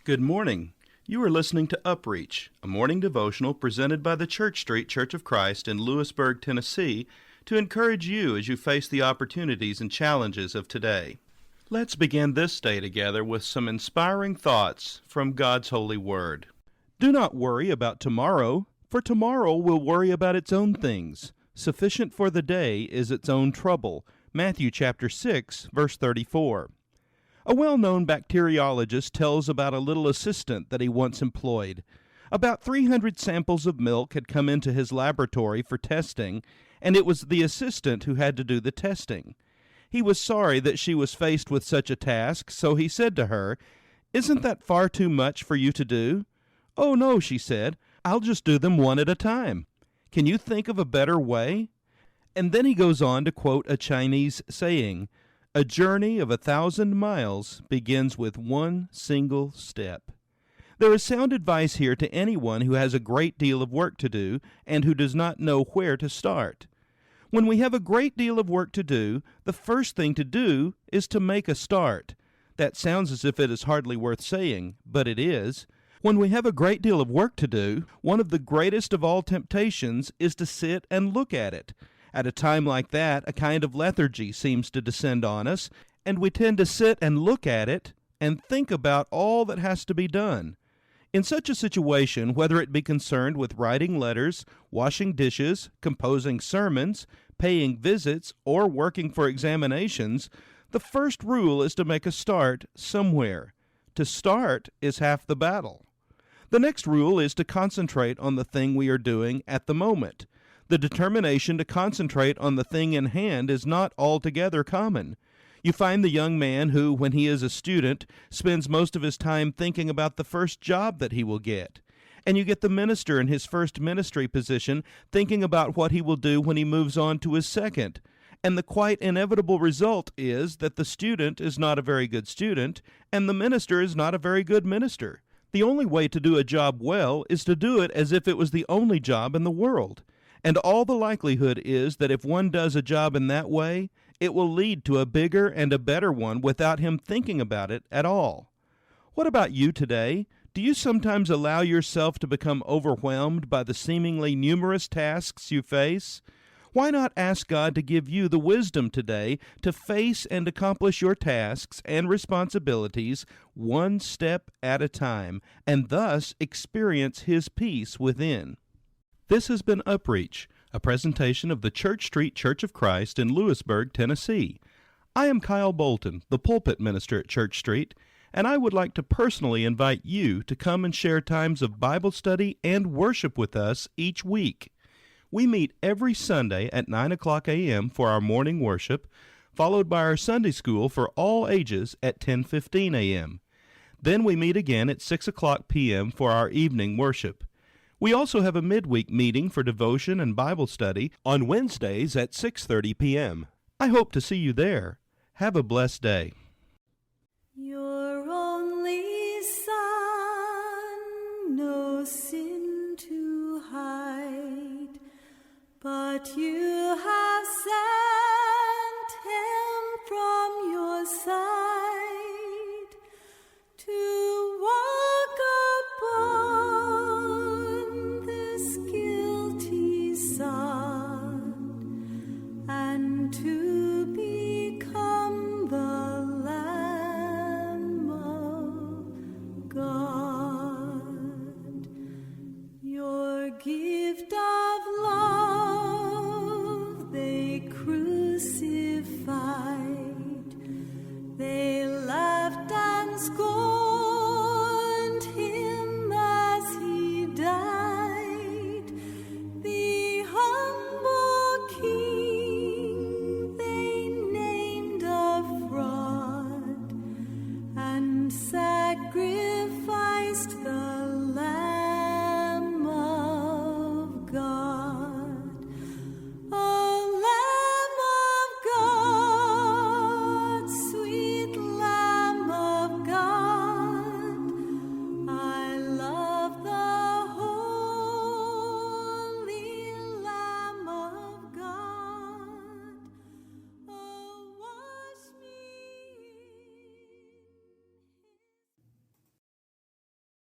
Good morning. You are listening to UpReach, a morning devotional presented by the Church Street Church of Christ in Lewisburg, Tennessee, to encourage you as you face the opportunities and challenges of today. Let's begin this day together with some inspiring thoughts from God's holy word. Do not worry about tomorrow, for tomorrow will worry about its own things. Sufficient for the day is its own trouble. Matthew chapter 6, verse 34. A well-known bacteriologist tells about a little assistant that he once employed. About 300 samples of milk had come into his laboratory for testing, and it was the assistant who had to do the testing. He was sorry that she was faced with such a task, so he said to her, "Isn't that far too much for you to do?" "Oh, no," she said, "I'll just do them one at a time. Can you think of a better way?" And then he goes on to quote a Chinese saying, "A journey of 1,000 miles begins with one single step." There is sound advice here to anyone who has a great deal of work to do and who does not know where to start. When we have a great deal of work to do, the first thing to do is to make a start. That sounds as if it is hardly worth saying, but it is. When we have a great deal of work to do, one of the greatest of all temptations is to sit and look at it. At a time like that, a kind of lethargy seems to descend on us, and we tend to sit and look at it and think about all that has to be done. In such a situation, whether it be concerned with writing letters, washing dishes, composing sermons, paying visits, or working for examinations, the first rule is to make a start somewhere. To start is half the battle. The next rule is to concentrate on the thing we are doing at the moment. The determination to concentrate on the thing in hand is not altogether common. You find the young man who, when he is a student, spends most of his time thinking about the first job that he will get. And you get the minister in his first ministry position thinking about what he will do when he moves on to his second. And the quite inevitable result is that the student is not a very good student, and the minister is not a very good minister. The only way to do a job well is to do it as if it was the only job in the world. And all the likelihood is that if one does a job in that way, it will lead to a bigger and a better one without him thinking about it at all. What about you today? Do you sometimes allow yourself to become overwhelmed by the seemingly numerous tasks you face? Why not ask God to give you the wisdom today to face and accomplish your tasks and responsibilities one step at a time, and thus experience His peace within? This has been UpReach, a presentation of the Church Street Church of Christ in Lewisburg, Tennessee. I am Kyle Bolton, the pulpit minister at Church Street, and I would like to personally invite you to come and share times of Bible study and worship with us each week. We meet every Sunday at 9 o'clock a.m. for our morning worship, followed by our Sunday school for all ages at 10:15 a.m. Then we meet again at 6 o'clock p.m. for our evening worship. We also have a midweek meeting for devotion and Bible study on Wednesdays at 6:30 p.m. I hope to see you there. Have a blessed day. Your only Son, no sin to hide, but you have sent Him from your side to walk upon this guilty Son and to become the Lamb of God. Your gift of love they crucified, they laughed and scorned Him as He died. The humble King they named a fraud and sacrificed